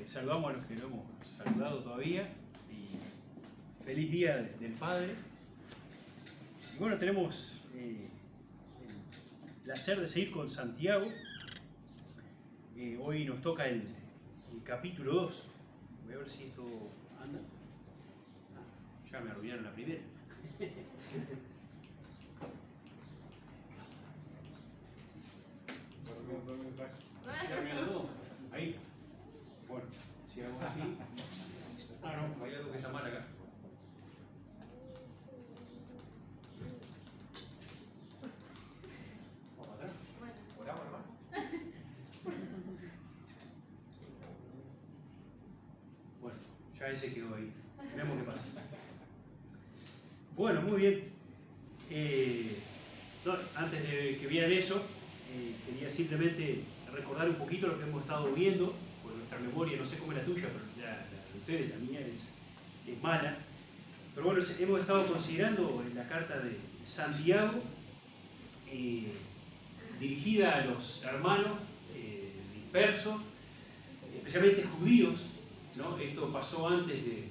saludamos a los que no hemos saludado todavía. Y feliz día del Padre. Y bueno, tenemos el placer de seguir con Santiago. Hoy nos toca el capítulo 2. Voy a ver si esto anda. Ya me arruinaron la primera. Ya me anotó. Ahí. Bueno, si hago así. No, hay algo que está mal acá. Vamos atrás. Oramos nomás. Bueno, ya ese quedó ahí. Veamos qué pasa. Bueno, muy bien. Antes de que vieran eso, quería simplemente recordar un poquito lo que hemos estado viendo, por nuestra memoria, no sé cómo es la tuya, pero la de ustedes, la mía es mala. Pero bueno, hemos estado considerando la carta de Santiago, dirigida a los hermanos dispersos, especialmente judíos, ¿no? Esto pasó antes de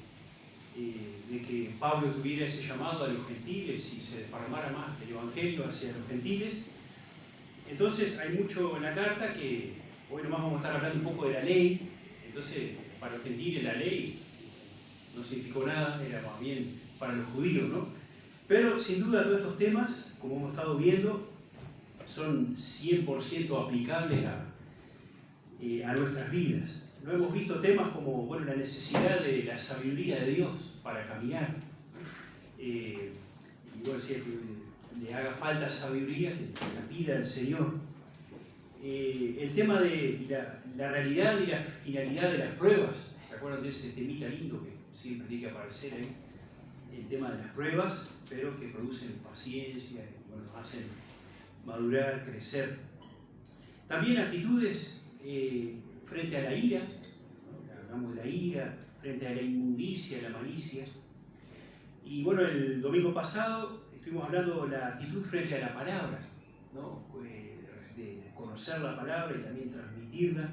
que Pablo tuviera ese llamado a los gentiles y se desparramara más el Evangelio hacia los gentiles. Entonces hay mucho en la carta que hoy nomás vamos a estar hablando un poco de la ley. Entonces para los gentiles la ley no significó nada, era más bien para los judíos, ¿no? Pero sin duda todos estos temas, como hemos estado viendo, son 100% aplicables a nuestras vidas. No hemos visto temas como, bueno, la necesidad de la sabiduría de Dios para caminar. Y bueno, si le haga falta sabiduría, que la pida el Señor. El tema de la realidad y la finalidad de las pruebas. ¿Se acuerdan de ese temita lindo que siempre tiene que aparecer ahí? El tema de las pruebas, pero que producen paciencia y bueno, hacen madurar, crecer. También actitudes frente a la ira, ¿no? Hablamos de la ira, frente a la inmundicia, la malicia. Y bueno, el domingo pasado estuvimos hablando de la actitud frente a la palabra, ¿no? De conocer la palabra y también transmitirla.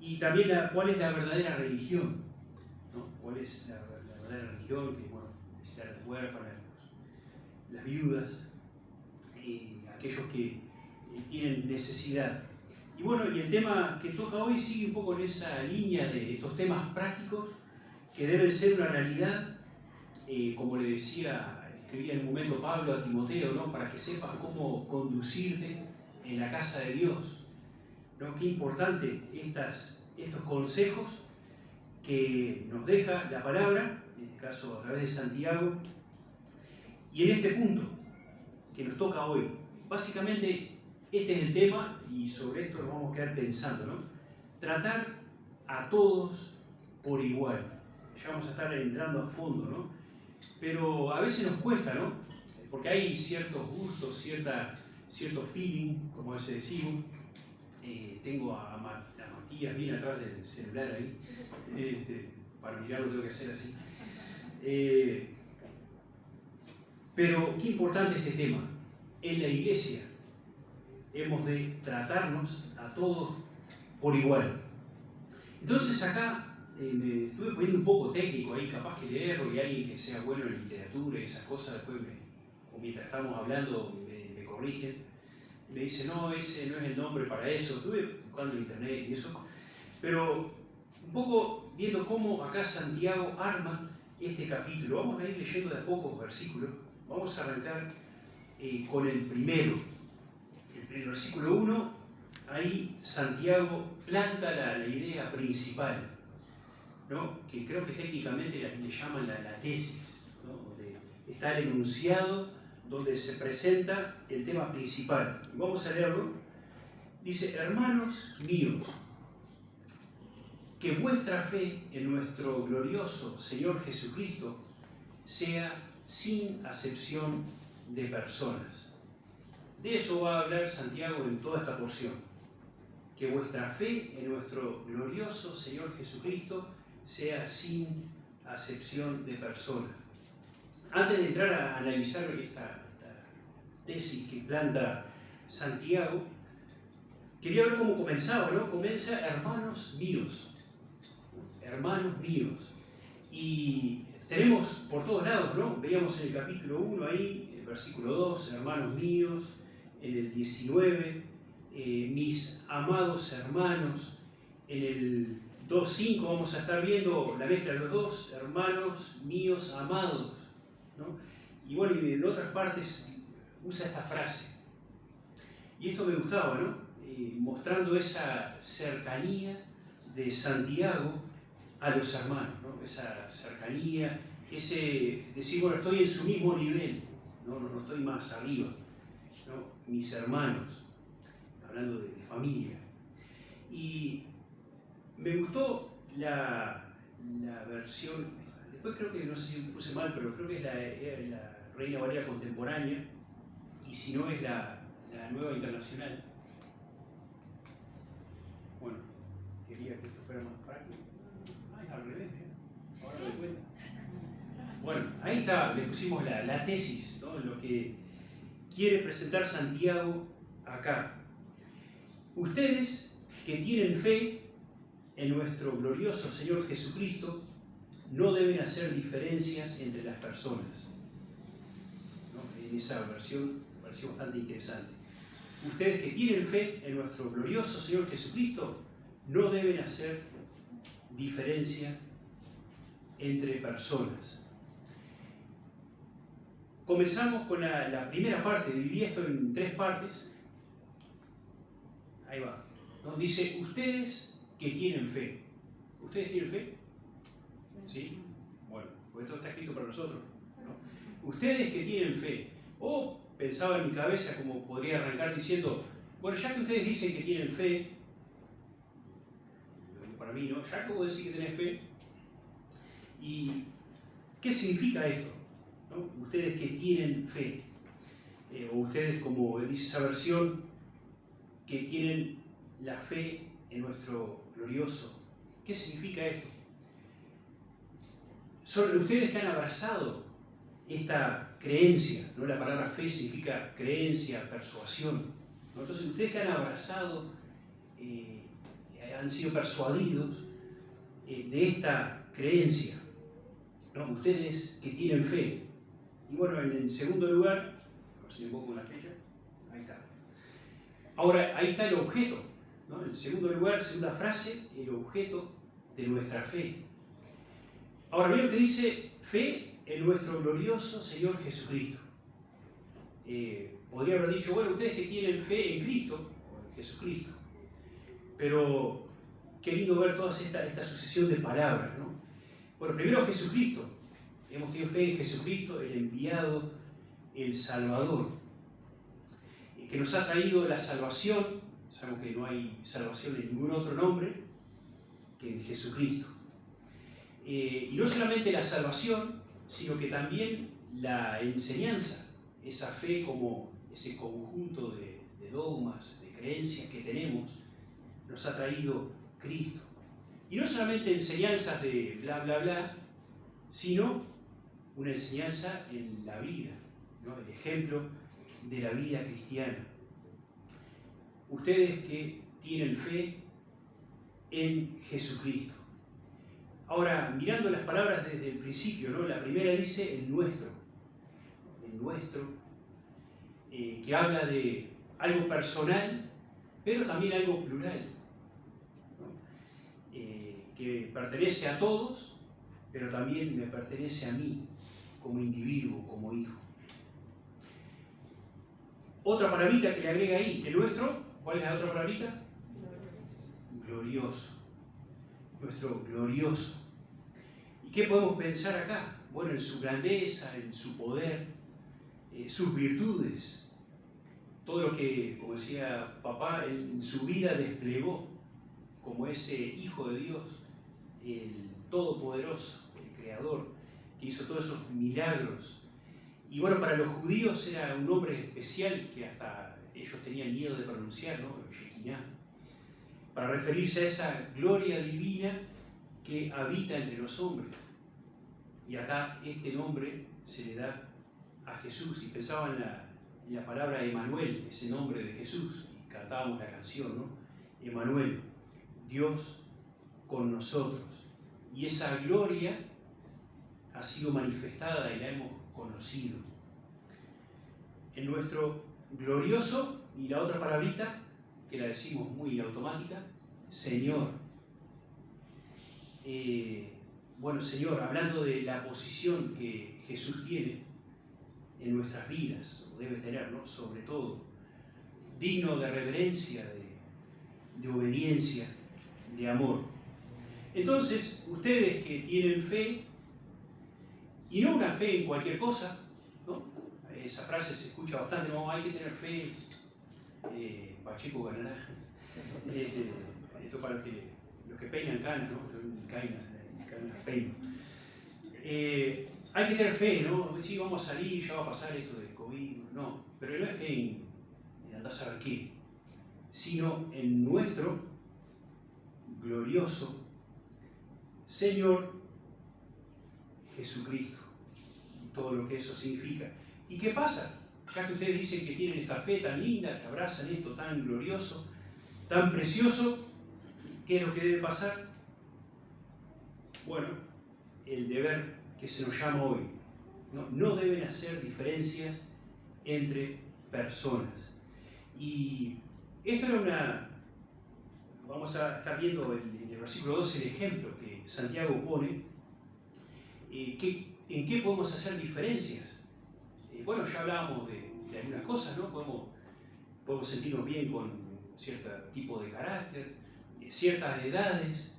Y también cuál es la verdadera religión, ¿no? Cuál es la verdadera religión que, bueno, necesitan las huérfanas, las viudas, aquellos que tienen necesidad. Y bueno, y el tema que toca hoy sigue un poco en esa línea de estos temas prácticos que deben ser una realidad, como le decía, escribía en un momento Pablo a Timoteo, ¿no? Para que sepas cómo conducirte en la casa de Dios, ¿no? Qué importante estos consejos que nos deja la palabra, en este caso a través de Santiago, y en este punto que nos toca hoy. Básicamente este es el tema y sobre esto nos vamos a quedar pensando, ¿no? Tratar a todos por igual. Ya vamos a estar entrando a fondo, ¿no? Pero a veces nos cuesta, ¿no? Porque hay ciertos gustos, cierto feeling, como a veces decimos. Tengo a Matías bien atrás del celular ahí. Para mirarlo tengo que hacer así. Pero qué importante este tema. En la iglesia hemos de tratarnos a todos por igual. Entonces acá me estuve poniendo un poco técnico ahí, capaz que leerlo y alguien que sea bueno en literatura y esas cosas después o mientras estamos hablando me corrigen. Me dice, no, ese no es el nombre para eso. Estuve buscando en internet y eso. Pero un poco viendo cómo acá Santiago arma este capítulo. Vamos a ir leyendo de a pocos versículos. Vamos a arrancar con el primero. El versículo 1, ahí Santiago planta la idea principal, ¿no? Que creo que técnicamente le llaman la tesis, ¿no? Donde está el enunciado donde se presenta el tema principal. Y vamos a leerlo. Dice, hermanos míos, que vuestra fe en nuestro glorioso Señor Jesucristo sea sin acepción de personas. De eso va a hablar Santiago en toda esta porción. Que vuestra fe en nuestro glorioso Señor Jesucristo sea sin acepción de personas. Antes de entrar a analizar esta tesis que planta Santiago, quería ver cómo comenzaba, ¿no? Comienza, hermanos míos. hermanos míos. Y tenemos por todos lados, ¿no? Veíamos en el capítulo 1 ahí, el versículo 2, hermanos míos, en el 19, mis amados hermanos, en el 2.5 vamos a estar viendo la mezcla de los dos, hermanos míos amados, ¿no? Y bueno, y en otras partes usa esta frase. Y esto me gustaba, ¿no? Mostrando esa cercanía de Santiago a los hermanos, ¿no? Esa cercanía, ese decir, bueno, estoy en su mismo nivel, no estoy más arriba, ¿no? Mis hermanos, hablando de familia. Y me gustó la versión, después creo que, no sé si puse mal, pero creo que es la Reina Valera contemporánea, y si no es la Nueva Internacional. Bueno, quería que esto fuera más práctico. Ah, es al revés, ¿eh? Ahora me doy cuenta. Bueno, ahí está, le pusimos la tesis, ¿no? Lo que quiere presentar Santiago acá. Ustedes que tienen fe en nuestro glorioso Señor Jesucristo, no deben hacer diferencias entre las personas, ¿no? En esa versión pareció bastante interesante. Ustedes que tienen fe en nuestro glorioso Señor Jesucristo, no deben hacer diferencia entre personas. Comenzamos con la primera parte, dividí esto en 3 partes. Ahí va, ¿no? Dice, ustedes que tienen fe. ¿Ustedes tienen fe? ¿Sí? Bueno, pues esto está escrito para nosotros, ¿no? Ustedes que tienen fe. O pensaba en mi cabeza como podría arrancar diciendo, bueno, ya que ustedes dicen que tienen fe, para mí, ¿no? Ya que vos decís que tenés fe, ¿y qué significa esto? ¿No? Ustedes que tienen fe, o ustedes, como dice esa versión, que tienen la fe en nuestro glorioso. ¿Qué significa esto? Son ustedes que han abrazado esta creencia, ¿no? La palabra fe significa creencia, persuasión, ¿no? Entonces, ustedes que han abrazado, han sido persuadidos de esta creencia, ¿no? Ustedes que tienen fe. Y bueno, en el segundo lugar, a ver si me pongo una fecha, ahí está. Ahora, ahí está el objeto, ¿no? En el segundo lugar, segunda frase, el objeto de nuestra fe. Ahora, miren lo que dice, fe en nuestro glorioso Señor Jesucristo. Podría haber dicho, bueno, ustedes que tienen fe en Cristo, o en Jesucristo, pero qué lindo ver toda esta sucesión de palabras, ¿no? Bueno, primero Jesucristo. Hemos tenido fe en Jesucristo, el enviado, el Salvador, que nos ha traído la salvación. Sabemos que no hay salvación en ningún otro nombre que en Jesucristo. Y no solamente la salvación, sino que también la enseñanza, esa fe como ese conjunto de dogmas, de creencias que tenemos, nos ha traído Cristo. Y no solamente enseñanzas de bla, bla, bla, sino una enseñanza en la vida, ¿no? El ejemplo de la vida cristiana. Ustedes que tienen fe en Jesucristo. Ahora, mirando las palabras desde el principio, ¿no? La primera dice el nuestro, que habla de algo personal, pero también algo plural, ¿no? Que pertenece a todos, pero también me pertenece a mí, como individuo, como hijo. Otra palabrita que le agrega ahí, el nuestro, ¿cuál es la otra palabrita? Glorioso. Nuestro glorioso. ¿Y qué podemos pensar acá? Bueno, en su grandeza, en su poder, sus virtudes, todo lo que, como decía papá, en su vida desplegó como ese Hijo de Dios, el Todopoderoso, el Creador, que hizo todos esos milagros. Y bueno, para los judíos era un nombre especial que hasta ellos tenían miedo de pronunciar, ¿no? Shekinah, para referirse a esa gloria divina que habita entre los hombres. Y acá este nombre se le da a Jesús. Y pensaba en la palabra Emanuel, ese nombre de Jesús, y cantábamos la canción, ¿no? Emanuel, Dios con nosotros. y esa gloria ha sido manifestada y la hemos conocido. En nuestro glorioso, y la otra palabrita, que la decimos muy automática, Señor. Bueno, Señor, hablando de la posición que Jesús tiene en nuestras vidas, o debe tener, ¿no? Sobre todo, digno de reverencia, de obediencia, de amor. Entonces, ustedes que tienen fe, y no una fe en cualquier cosa, ¿no? Esa frase se escucha bastante, no, hay que tener fe, Pacheco ganará. Esto para los que peinan canas, ¿no? Yo ni canas peino. Hay que tener fe, ¿no? Sí, vamos a salir, ya va a pasar esto del COVID, no. Pero no es fe en andar a saber qué, sino en nuestro glorioso Señor Jesucristo, y todo lo que eso significa. ¿Y qué pasa? Ya que ustedes dicen que tienen esta fe tan linda, que abrazan esto tan glorioso, tan precioso, ¿qué es lo que debe pasar? Bueno, el deber que se nos llama hoy. No deben hacer diferencias entre personas. Y esto era vamos a estar viendo en el versículo 12 el ejemplo que Santiago pone, en qué podemos hacer diferencias. Bueno, ya hablábamos de algunas cosas, ¿no? Podemos sentirnos bien con cierto tipo de carácter, ciertas edades,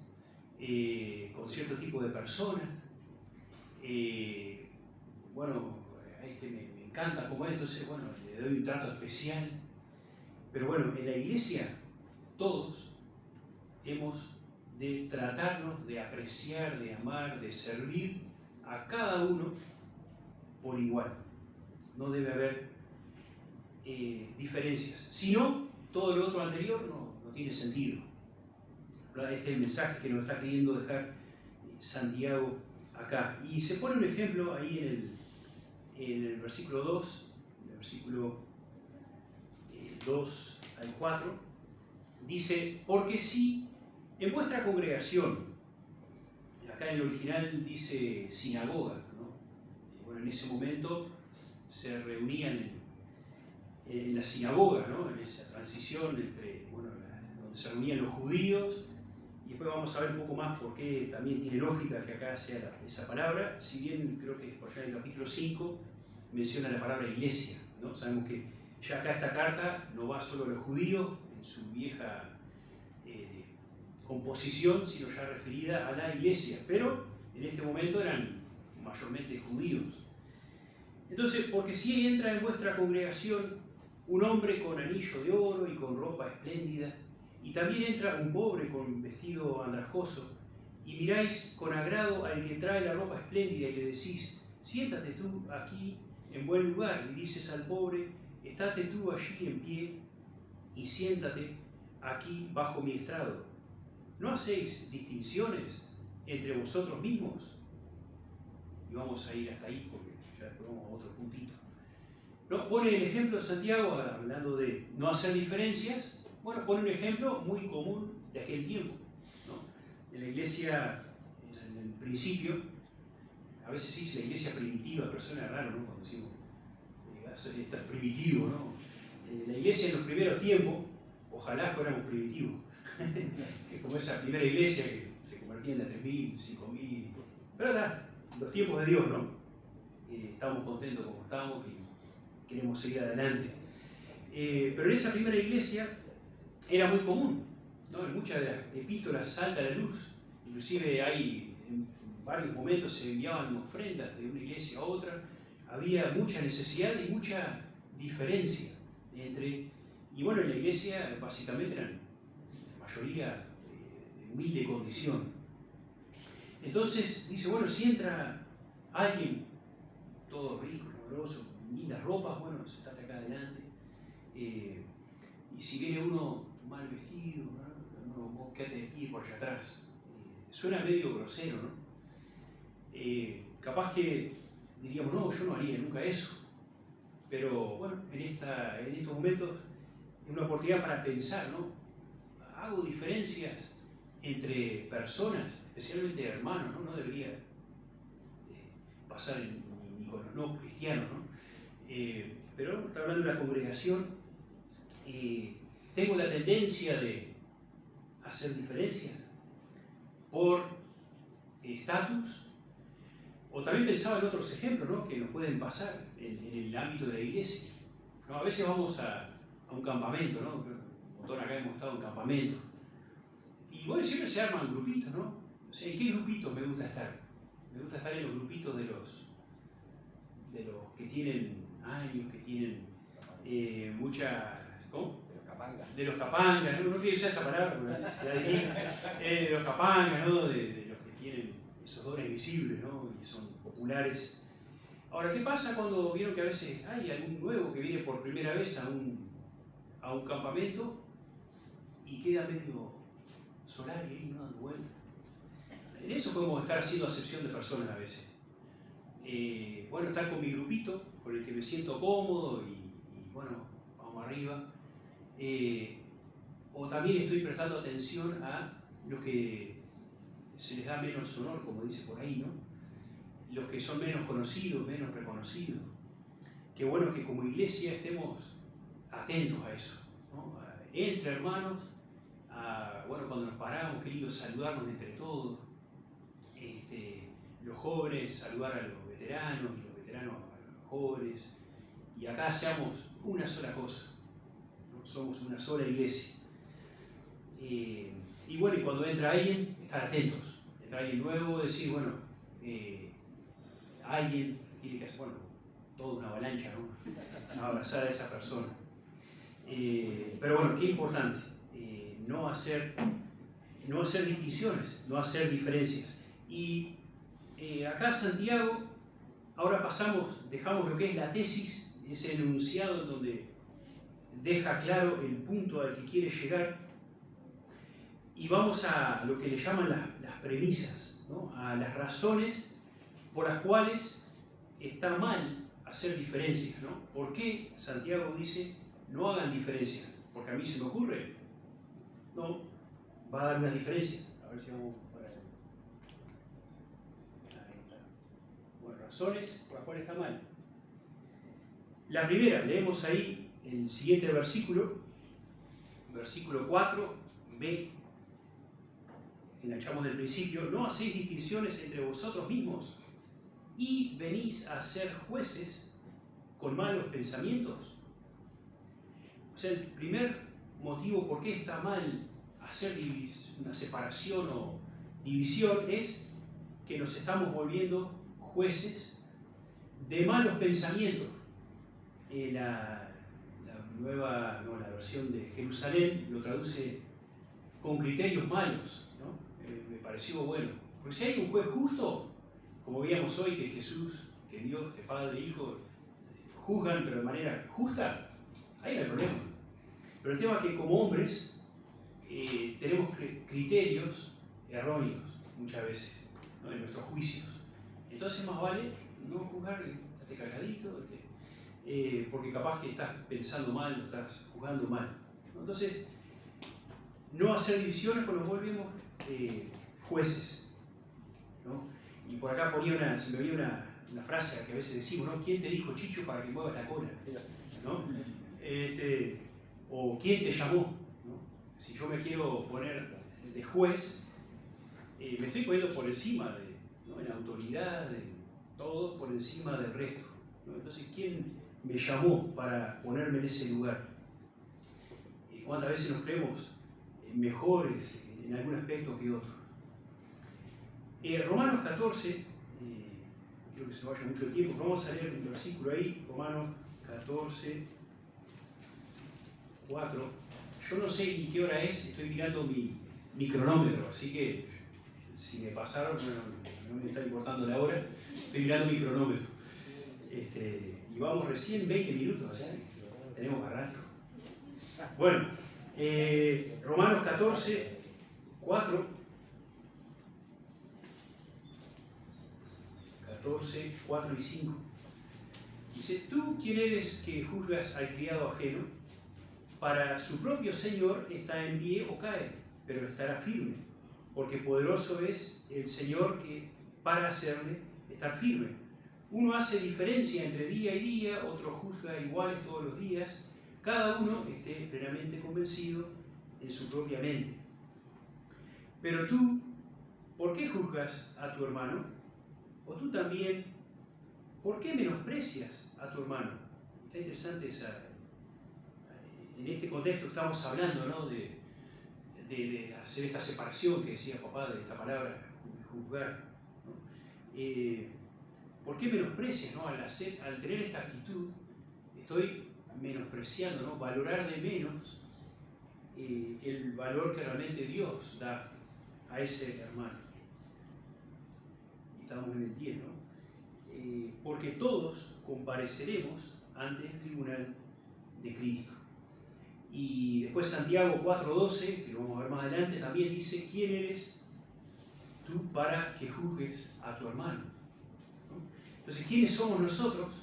con cierto tipo de personas. Bueno, a este me encanta como es, entonces, bueno, le doy un trato especial. Pero bueno, en la iglesia todos hemos de tratarnos, de apreciar, de amar, de servir a cada uno por igual. No debe haber diferencias. Si no, todo lo otro anterior no tiene sentido. Este es el mensaje que nos está queriendo dejar Santiago acá. Y se pone un ejemplo ahí en el versículo 2, el versículo 2 al 4, dice, porque si en vuestra congregación, acá en el original dice sinagoga, ¿no? Bueno, en ese momento se reunían en la sinagoga, ¿no? En esa transición entre, bueno, donde se reunían los judíos, y después vamos a ver un poco más por qué también tiene lógica que acá sea esa palabra, si bien creo que por allá en el capítulo 5 menciona la palabra iglesia, ¿no? Sabemos que ya acá esta carta no va solo a los judíos en su vieja composición, sino ya referida a la iglesia, pero en este momento eran mayormente judíos. Entonces, porque si entra en vuestra congregación un hombre con anillo de oro y con ropa espléndida, y también entra un pobre con vestido andrajoso, y miráis con agrado al que trae la ropa espléndida y le decís, siéntate tú aquí en buen lugar, y dices al pobre, estate tú allí en pie y siéntate aquí bajo mi estrado. ¿No hacéis distinciones entre vosotros mismos? Y vamos a ir hasta ahí porque ya después vamos a otro puntito. ¿No? Pone el ejemplo de Santiago, hablando de no hacer diferencias. Bueno, pone un ejemplo muy común de aquel tiempo, ¿no? En la iglesia, en el principio, a veces se dice la iglesia primitiva, pero suena raro, ¿no? Cuando decimos, esto es primitivo, ¿no? La iglesia en los primeros tiempos, ojalá fuéramos primitivos, que como esa primera iglesia que se convertía en de 3.000, 5.000, pero nada, los tiempos de Dios, ¿no? Estamos contentos como estamos y queremos seguir adelante. Pero en esa primera iglesia era muy común, ¿no? En muchas de las epístolas salta la luz, inclusive hay en varios momentos se enviaban ofrendas de una iglesia a otra, había mucha necesidad y mucha diferencia entre, y bueno, en la iglesia básicamente eran la mayoría de humilde condición. Entonces dice, bueno, si entra alguien todo rico, oloroso, con lindas ropas, bueno, sentate acá adelante, y si viene uno mal vestido, ¿no? Vos quédate de pie por allá atrás. Suena medio grosero, ¿no? Capaz que diríamos, no, yo no haría nunca eso. Pero bueno, en estos momentos es una oportunidad para pensar, ¿no? ¿Hago diferencias entre personas, especialmente hermanos, ¿no? No debería pasar ni con los no cristianos, ¿no? Pero está hablando de la congregación. Tengo la tendencia de hacer diferencias por estatus, o también pensaba en otros ejemplos, ¿no? Que nos pueden pasar en el ámbito de la iglesia, ¿no? A veces vamos a un campamento, ¿no? Montón acá hemos estado en campamento, y bueno, siempre se arman grupitos, ¿no? O sea, ¿en qué grupitos me gusta estar? Me gusta estar en los grupitos de los que tienen años, que tienen ¿cómo? De los capangas, no quiero usar esa palabra, de los capangas, ¿no? De los que tienen esos dones visibles, ¿no? Y son populares. Ahora, ¿qué pasa cuando vieron que a veces hay algún nuevo que viene por primera vez a un campamento y queda medio solar y ahí no dando vuelta? En eso podemos estar haciendo acepción de personas a veces. Bueno, estar con mi grupito, con el que me siento cómodo y bueno, vamos arriba. O también estoy prestando atención a los que se les da menos honor, como dice por ahí, ¿no? Los que son menos conocidos, menos reconocidos. Qué bueno que como iglesia estemos atentos a eso, ¿no? Entre hermanos, bueno, cuando nos paramos, qué lindo saludarnos entre todos. Los jóvenes saludar a los veteranos y los veteranos a los jóvenes. Y acá seamos una sola cosa, ¿no? Somos una sola iglesia. Y bueno, y cuando entra alguien, estar atentos. Entra alguien nuevo, decir, bueno, alguien tiene que hacer, bueno, toda una avalancha, ¿no? Abrazar a esa persona. Pero bueno, qué importante, no hacer distinciones, no hacer diferencias. Y acá Santiago, ahora dejamos lo que es la tesis, ese enunciado en donde deja claro el punto al que quiere llegar, y vamos a lo que le llaman las premisas, ¿no? A las razones por las cuales está mal hacer diferencias, ¿no? ¿Por qué Santiago dice no hagan diferencias? Porque a mí se me ocurre. No, va a dar unas diferencias. A ver si vamos para ahí. Ahí está. Bueno, razones por las cuales está mal. La primera, leemos ahí el siguiente versículo 4b. Enganchamos del principio: no hacéis distinciones entre vosotros mismos y venís a ser jueces con malos pensamientos. O sea, el primer motivo por qué está mal hacer una separación o división es que nos estamos volviendo jueces de malos pensamientos. La versión de Jerusalén lo traduce con criterios malos, ¿no? Me pareció bueno. Porque si hay un juez justo, como veíamos hoy que Jesús, que Dios, que Padre e Hijo juzgan pero de manera justa, ahí no hay problema. Pero el tema es que como hombres tenemos criterios erróneos muchas veces, ¿no? En nuestros juicios. Entonces más vale no juzgar, estate calladito, porque capaz que estás pensando mal o estás juzgando mal, ¿no? Entonces, no hacer divisiones pues nos volvemos jueces, ¿no? Y por acá se me veía una frase que a veces decimos, ¿no? ¿Quién te dijo, Chicho, para que muevas la cola? ¿No? O ¿quién te llamó? ¿No? Si yo me quiero poner de juez, me estoy poniendo por encima ¿no? En autoridad, en todo, por encima del resto, ¿no? Entonces, ¿quién me llamó para ponerme en ese lugar? ¿Cuántas veces nos creemos mejores en algún aspecto que otro? Romanos 14, creo que se vaya mucho el tiempo, vamos a leer un versículo ahí, Romanos 14, 4. Yo no sé ni qué hora es, estoy mirando mi cronómetro, así que si me pasaron, no me está importando la hora, estoy mirando mi cronómetro. Y vamos recién 20 minutos, o sea, tenemos arrastro. Bueno, Romanos 14, 4. 14, 4 y 5. Dice: ¿tú quién eres que juzgas al criado ajeno? Para su propio Señor está en pie o cae, pero estará firme, porque poderoso es el Señor para hacerle estar firme. Uno hace diferencia entre día y día, otro juzga iguales todos los días, cada uno esté plenamente convencido en su propia mente. Pero tú, ¿por qué juzgas a tu hermano? O tú también, ¿por qué menosprecias a tu hermano? Está interesante en este contexto estamos hablando, ¿no? de hacer esta separación que decía papá de esta palabra, juzgar, ¿no? ¿Por qué menosprecias, ¿no? Al tener esta actitud, estoy menospreciando, ¿no? Valorar de menos el valor que realmente Dios da a ese hermano. Y estamos en el 10, ¿no? Porque todos compareceremos ante el tribunal de Cristo. Y después Santiago 4:12, que lo vamos a ver más adelante, también dice: ¿quién eres tú para que juzgues a tu hermano? ¿No? Entonces, ¿quiénes somos nosotros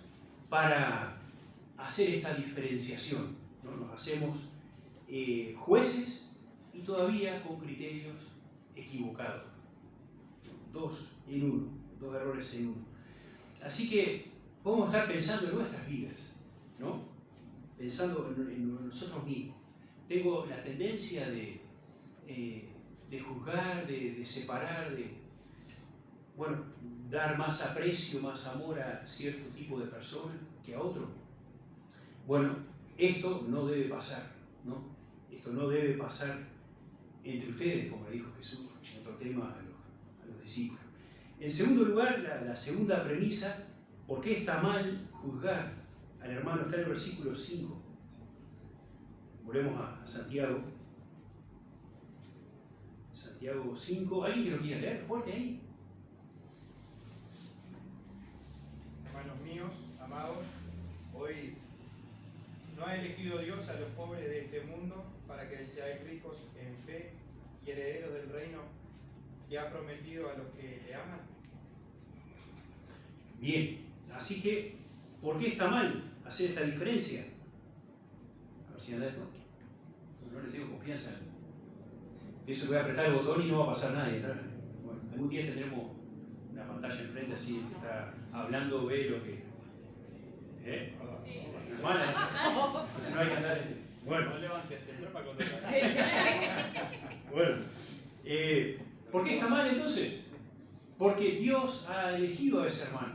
para hacer esta diferenciación? ¿No? Nos hacemos jueces y todavía con criterios equivocados. Dos errores en uno. Así que podemos estar pensando en nuestras vidas, ¿no? Pensando en nosotros mismos. Tengo la tendencia de juzgar, de separar, dar más aprecio, más amor a cierto tipo de persona que a otro. Bueno, esto no debe pasar, ¿no? Esto no debe pasar entre ustedes, como le dijo Jesús en otro tema a los discípulos. En segundo lugar, la segunda premisa: ¿por qué está mal juzgar al hermano? Está en el versículo 5. Volvemos a Santiago. Santiago 5. ¿Alguien que lo quiera leer fuerte ahí? Hermanos míos, amados, hoy no ha elegido Dios a los pobres de este mundo para que seáis ricos en fe y herederos del reino que ha prometido a los que le aman. Bien, así que, ¿por qué está mal hacer esta diferencia? A ver si anda esto. No le tengo confianza. Pienso que voy a apretar el botón y no va a pasar nada. Bueno, algún día tendremos una pantalla enfrente así, que está hablando, ve lo que... No es mala eso. Entonces no hay que andar... Bueno. No levantes siempre para controlar. Bueno. ¿Por qué está mal entonces? Porque Dios ha elegido a ese hermano.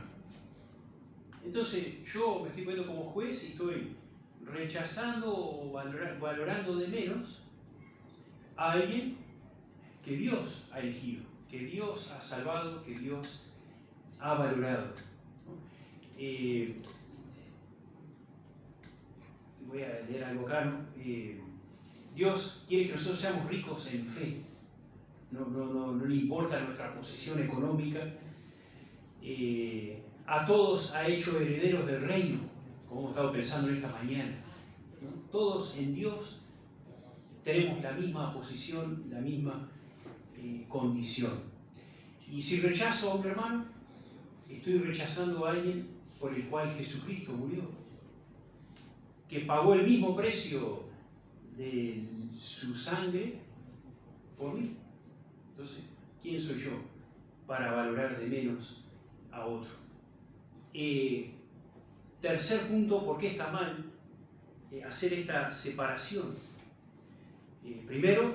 Entonces yo me estoy poniendo como juez y estoy rechazando o valorando de menos a alguien que Dios ha elegido, que Dios ha salvado, que Dios ha valorado, ¿no? Voy a leer algo acá, ¿no? Dios quiere que nosotros seamos ricos en fe. No le importa nuestra posición económica. A todos ha hecho herederos del reino, como hemos estado pensando en esta mañana, ¿no? Todos en Dios tenemos la misma posición, la misma condición. Y si rechazo a un hermano, estoy rechazando a alguien por el cual Jesucristo murió, que pagó el mismo precio de su sangre por mí. Entonces, ¿quién soy yo para valorar de menos a otro? Tercer punto: ¿por qué está mal hacer esta separación? Primero,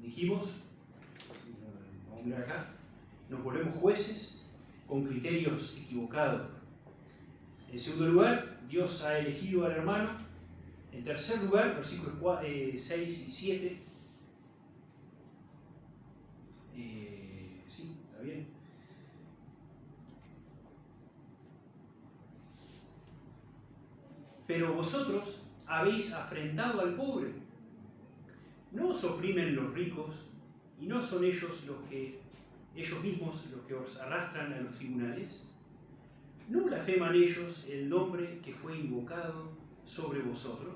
dijimos, vamos a mirar acá, nos volvemos jueces con criterios equivocados. En segundo lugar, Dios ha elegido al hermano. En tercer lugar, versículos 6 y 7. Sí, está bien. Pero vosotros habéis afrentado al pobre. ¿No os oprimen los ricos y no son ellos mismos los que os arrastran a los tribunales? ¿No blasfeman ellos el nombre que fue invocado sobre vosotros?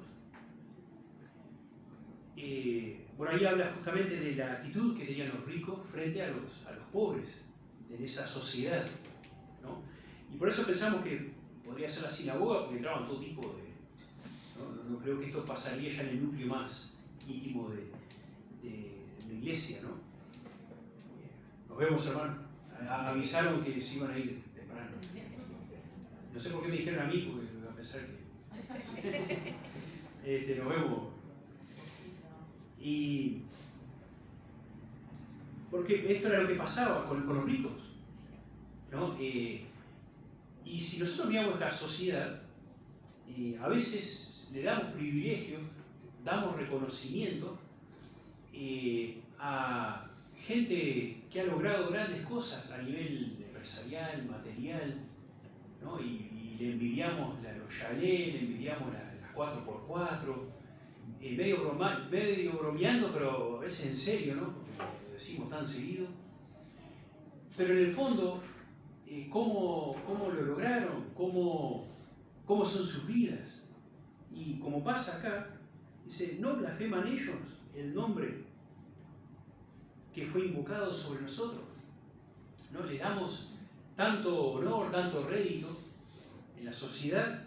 Bueno, ahí habla justamente de la actitud que tenían los ricos frente a los pobres en esa sociedad, ¿no? Y por eso pensamos que podría ser la sinagoga, porque entraban todo tipo de... No creo que esto pasaría ya en el núcleo más íntimo la iglesia, ¿no? Nos vemos, hermano. Avisaron que se iban a ir temprano. No sé por qué me dijeron a mí, porque voy a pensar que nos vemos. Y porque esto era lo que pasaba con los ricos, ¿no? Y si nosotros miramos esta sociedad, a veces le damos privilegios, damos reconocimiento a gente que ha logrado grandes cosas a nivel empresarial, material, ¿no? Y le envidiamos los chalés, le envidiamos las 4x4, medio bromeando, pero a veces en serio, ¿no? Porque lo decimos tan seguido. Pero en el fondo, ¿cómo lo lograron? ¿Cómo son sus vidas? Y como pasa acá, dice, no blasfeman ellos el nombre que fue invocado sobre nosotros, ¿no? Le damos tanto honor, tanto rédito en la sociedad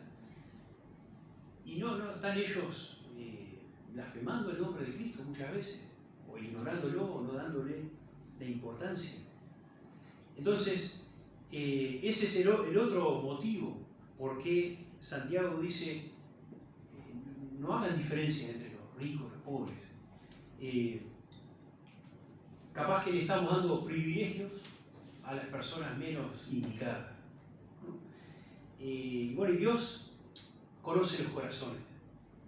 y no están ellos blasfemando el nombre de Cristo muchas veces, o ignorándolo, o no dándole la importancia. Entonces, ese es el otro motivo por qué Santiago dice, no hagan diferencia entre los ricos y los pobres. Capaz que le estamos dando privilegios a las personas menos indicadas, ¿no? Y Dios conoce los corazones,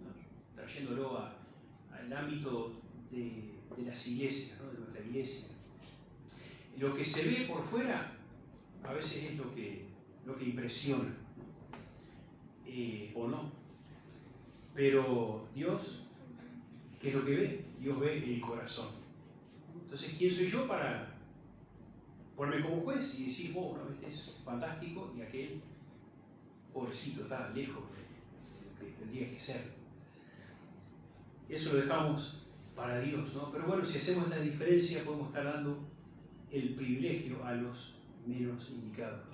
¿no? Trayéndolo al ámbito de las iglesias, ¿no? De nuestra iglesia. Lo que se ve por fuera a veces es lo que impresiona, ¿no? O no. Pero Dios, ¿qué es lo que ve? Dios ve el corazón. Entonces, ¿quién soy yo para ponerme como juez y decir, bueno, este es fantástico y aquel, pobrecito, está lejos de lo que tendría que ser? Eso lo dejamos para Dios, ¿no? Pero bueno, si hacemos esta diferencia, podemos estar dando el privilegio a los menos indicados.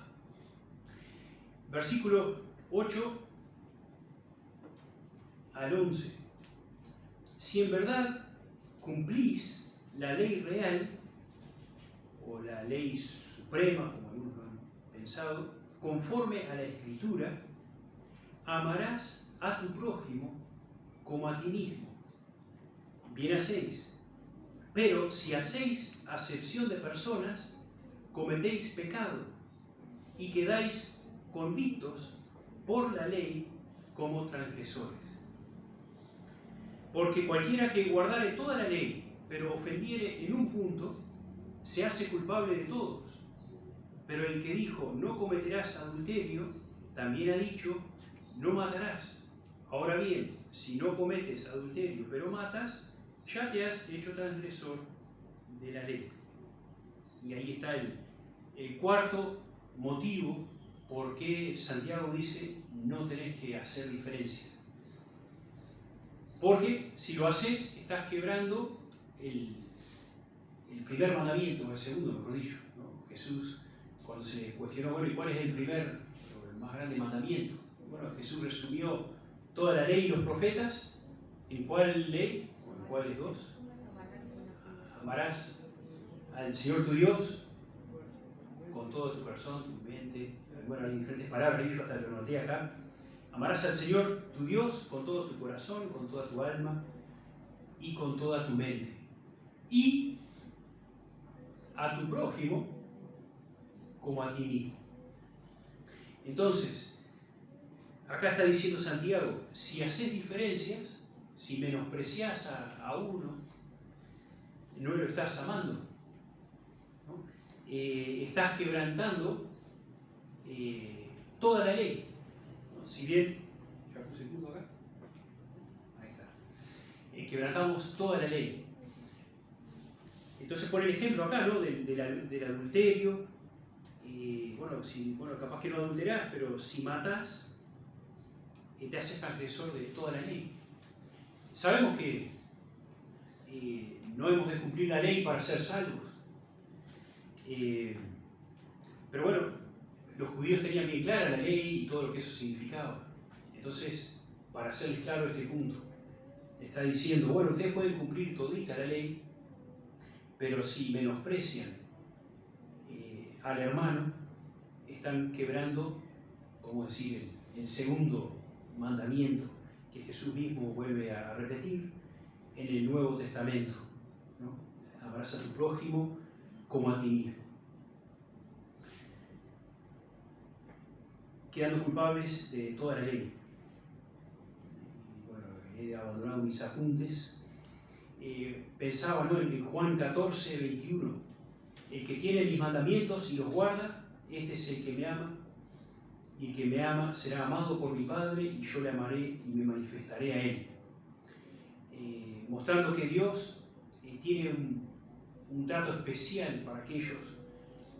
Versículo 8 al 11. Si en verdad cumplís la ley real, o la ley suprema, como algunos lo han pensado, conforme a la Escritura, amarás a tu prójimo como a ti mismo. Bien hacéis. Pero si hacéis acepción de personas, cometéis pecado y quedáis convictos por la ley como transgresores. Porque cualquiera que guardare toda la ley, pero ofendiere en un punto, se hace culpable de todos. Pero el que dijo, no cometerás adulterio, también ha dicho, no matarás. Ahora bien, si no cometes adulterio, pero matas, ya te has hecho transgresor de la ley. Y ahí está el cuarto motivo por qué Santiago dice, no tenés que hacer diferencia. Porque si lo haces, estás quebrando el primer mandamiento, o el segundo, mejor dicho, ¿no? Jesús, cuando se cuestionó, bueno, ¿y cuál es el primer, o el más grande mandamiento? Bueno, Jesús resumió toda la ley y los profetas. ¿En cuál ley? ¿O en cuáles dos? Amarás al Señor tu Dios con todo tu corazón, tu mente. Bueno, hay diferentes palabras, y yo hasta lo noté acá. Amarás al Señor tu Dios con todo tu corazón, con toda tu alma y con toda tu mente. Y a tu prójimo como a ti mismo. Entonces, acá está diciendo Santiago, si haces diferencias, si menospreciás a uno, no lo estás amando, ¿no? Estás quebrantando toda la ley, ¿no? Si bien, ya puse el punto acá, ahí está, quebrantamos toda la ley. Entonces pone el ejemplo acá, ¿no? del adulterio. Bueno, capaz que no adulterás, pero si matas, te haces transgresor de toda la ley. Sabemos que no hemos de cumplir la ley para ser salvos. Pero bueno, los judíos tenían bien clara la ley y todo lo que eso significaba. Entonces, para hacerles claro este punto, está diciendo, bueno, ustedes pueden cumplir todita la ley, pero si menosprecian al hermano, están quebrando, como decir, el segundo mandamiento que Jesús mismo vuelve a repetir en el Nuevo Testamento, ¿no? Amarás a tu prójimo como a ti mismo. Quedando culpables de toda la ley. Bueno, he abandonado mis apuntes. Pensaba, ¿no?, en Juan 14, 21. El que tiene mis mandamientos y los guarda, este es el que me ama. Y el que me ama será amado por mi Padre, y yo le amaré y me manifestaré a él. Mostrando que Dios tiene un trato especial para aquellos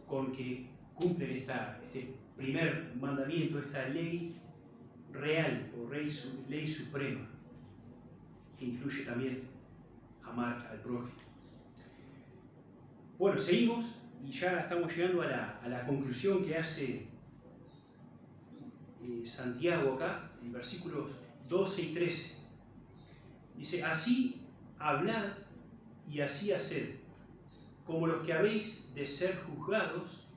con que cumplen este primer mandamiento, esta ley real o ley suprema, que incluye también amar al prójimo. Bueno, seguimos y ya estamos llegando a la conclusión que hace Santiago acá, en versículos 12 y 13. Dice: así hablad y así haced, como los que habéis de ser juzgados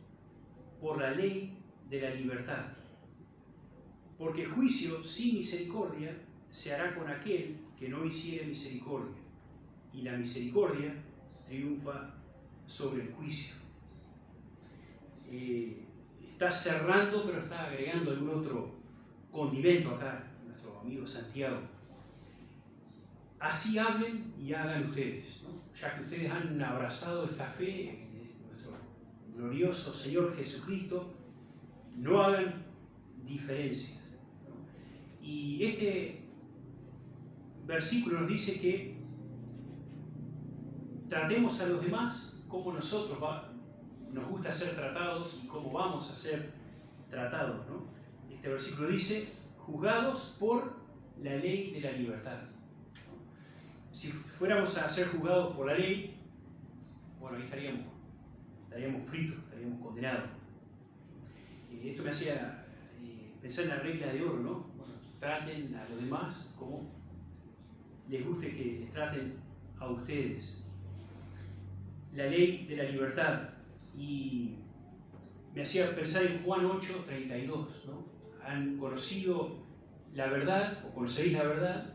por la ley de la libertad. Porque juicio sin misericordia se hará con aquel que no hiciere misericordia, y la misericordia triunfa sobre el juicio. Está cerrando, pero está agregando algún otro condimento acá, nuestro amigo Santiago. Así hablen y hagan ustedes, ¿no? Ya que ustedes han abrazado esta fe en nuestro glorioso Señor Jesucristo, no hagan diferencias, ¿no? Y este versículo nos dice que tratemos a los demás como nosotros nos gusta ser tratados y cómo vamos a ser tratados, ¿no? Este versículo dice: juzgados por la ley de la libertad. Si fuéramos a ser juzgados por la ley, bueno, ahí estaríamos fritos, estaríamos condenados. Esto me hacía pensar en la regla de oro, ¿no? Bueno, traten a los demás como les guste que les traten a ustedes. La ley de la libertad. Y me hacía pensar en Juan 8, 32, ¿no? Han conocido la verdad, o conoceréis la verdad,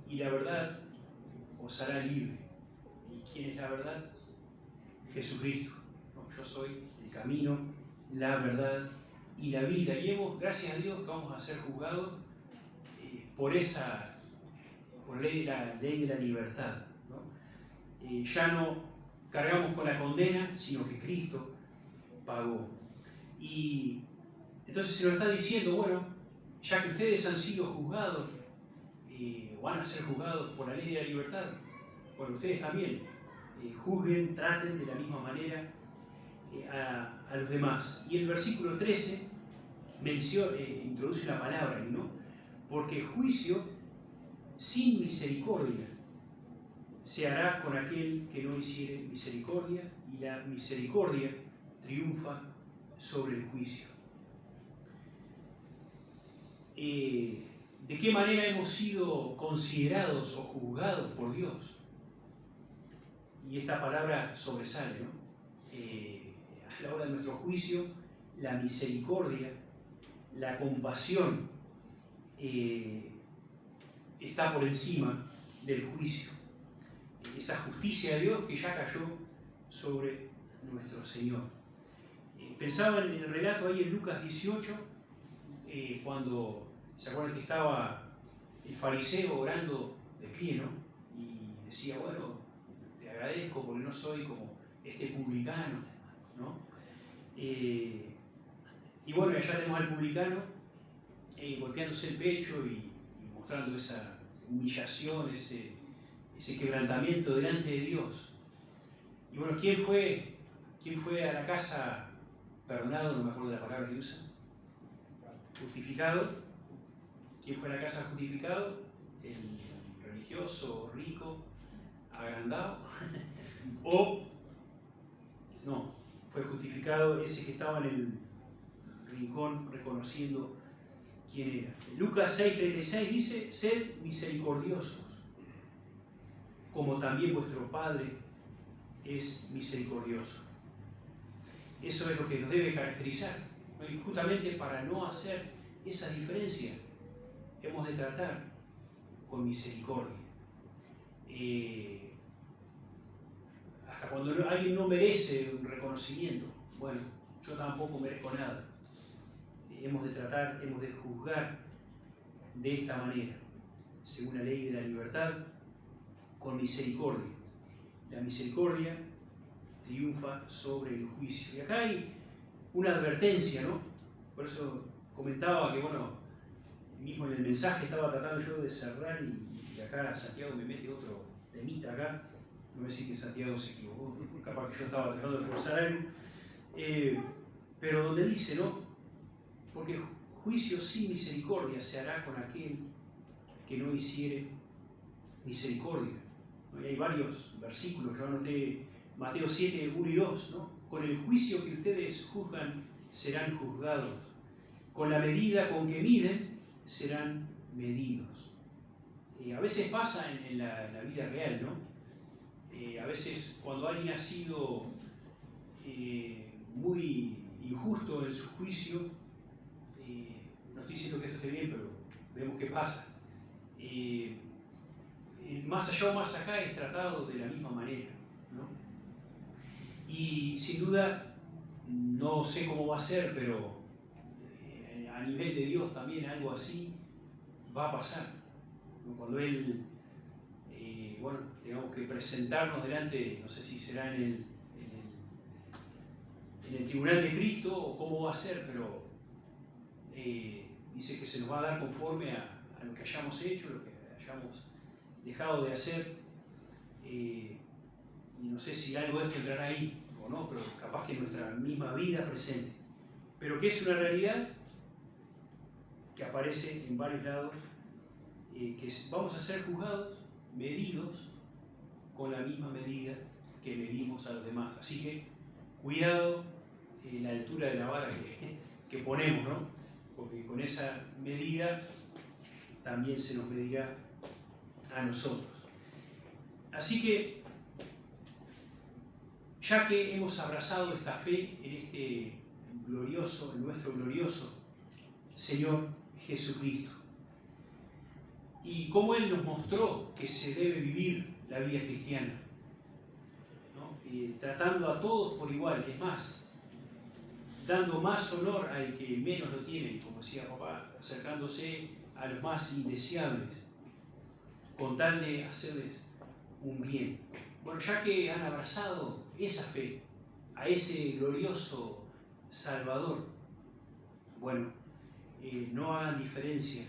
y la verdad os hará libre. ¿Y quién es la verdad? Jesucristo, ¿no? Yo soy el camino, la verdad y la vida. Y gracias a Dios, que vamos a ser juzgados por la ley de la libertad, ¿no? Ya no cargamos con la condena, sino que Cristo pagó. Y entonces se nos está diciendo, bueno, ya que ustedes han sido juzgados, van a ser juzgados por la ley de la libertad, bueno, ustedes también juzguen, traten de la misma manera a los demás. Y el versículo 13 introduce una palabra, ¿no? Porque juicio sin misericordia se hará con aquel que no hiciere misericordia, y la misericordia triunfa sobre el juicio. ¿De qué manera hemos sido considerados o juzgados por Dios? Y esta palabra sobresale, ¿no? A la hora de nuestro juicio, la misericordia, la compasión está por encima del juicio. Esa justicia de Dios que ya cayó sobre nuestro Señor. Pensaba en el relato ahí en Lucas 18, cuando se acuerdan que estaba el fariseo orando de pie, ¿no? Y decía, bueno, te agradezco porque no soy como este publicano, ¿no? Y bueno, allá tenemos al publicano golpeándose el pecho y mostrando esa humillación, ese quebrantamiento delante de Dios. Y bueno, ¿quién fue a la casa perdonado? No me acuerdo de la palabra que usa. Justificado. ¿Quién fue a la casa justificado? El religioso, rico, agrandado. O no, fue justificado ese que estaba en el rincón reconociendo quién era. Lucas 6:36 dice: sed misericordiosos, como también vuestro Padre es misericordioso. Eso es lo que nos debe caracterizar. Y justamente para no hacer esa diferencia, hemos de tratar con misericordia. Hasta cuando alguien no merece un reconocimiento, bueno, yo tampoco merezco nada. Hemos de tratar, hemos de juzgar de esta manera, según la ley de la libertad, con misericordia. La misericordia triunfa sobre el juicio. Y acá hay una advertencia, ¿no? Por eso comentaba que, bueno, mismo en el mensaje estaba tratando yo de cerrar y acá Santiago me mete otro temita acá. No voy a decir que Santiago se equivocó, capaz que yo estaba tratando de forzar algo. Pero donde dice, ¿no? Porque juicio sin misericordia se hará con aquel que no hiciere misericordia. ¿No? Y hay varios versículos, yo anoté Mateo 7, 1 y 2, ¿no? Con el juicio que ustedes juzgan serán juzgados, con la medida con que miden serán medidos. A veces pasa en la vida real, ¿no? A veces cuando alguien ha sido muy injusto en su juicio, no estoy diciendo que esto esté bien, pero vemos qué pasa. Más allá o más acá es tratado de la misma manera, ¿no? Y sin duda, no sé cómo va a ser, pero a nivel de Dios también algo así va a pasar, ¿no? Cuando Él, bueno, tengamos que presentarnos delante, no sé si será en el tribunal de Cristo o cómo va a ser, pero dice que se nos va a dar conforme a lo que hayamos hecho, lo que hayamos dejado de hacer, y no sé si algo de esto entrará ahí o no, pero capaz que nuestra misma vida presente, pero que es una realidad que aparece en varios lados, que vamos a ser juzgados, medidos con la misma medida que medimos a los demás. Así que cuidado en la altura de la vara que ponemos, ¿no? Porque con esa medida también se nos medirá a nosotros. Así que, ya que hemos abrazado esta fe en este glorioso, en nuestro glorioso Señor Jesucristo, y cómo Él nos mostró que se debe vivir la vida cristiana, ¿no? Tratando a todos por igual, es más, dando más honor al que menos lo tiene, como decía papá, acercándose a los más indeseables, con tal de hacerles un bien. Bueno, ya que han abrazado esa fe, a ese glorioso Salvador, bueno, no hagan diferencias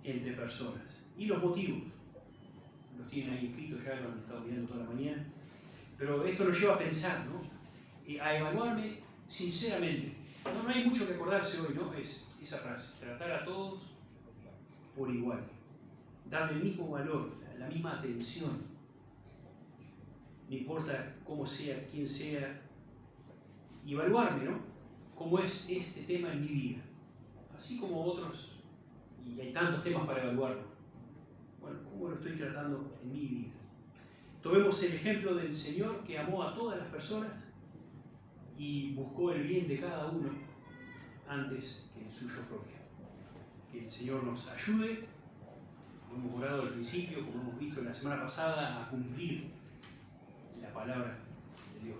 entre personas. Y los motivos, los tienen ahí escritos, ya lo han estado mirando toda la mañana, pero esto nos lleva a pensar, ¿no? A evaluarme sinceramente. No hay mucho que acordarse hoy, ¿no? Es esa frase, tratar a todos por igual, darle el mismo valor, la misma atención, no importa cómo sea, quién sea, y evaluarme, ¿no? Cómo es este tema en mi vida, así como otros, y hay tantos temas para evaluarlo. Bueno, ¿cómo lo estoy tratando en mi vida? Tomemos el ejemplo del Señor que amó a todas las personas y buscó el bien de cada uno antes que el suyo propio. Que el Señor nos ayude, como hemos orado al principio, como hemos visto la semana pasada, a cumplir la palabra de Dios.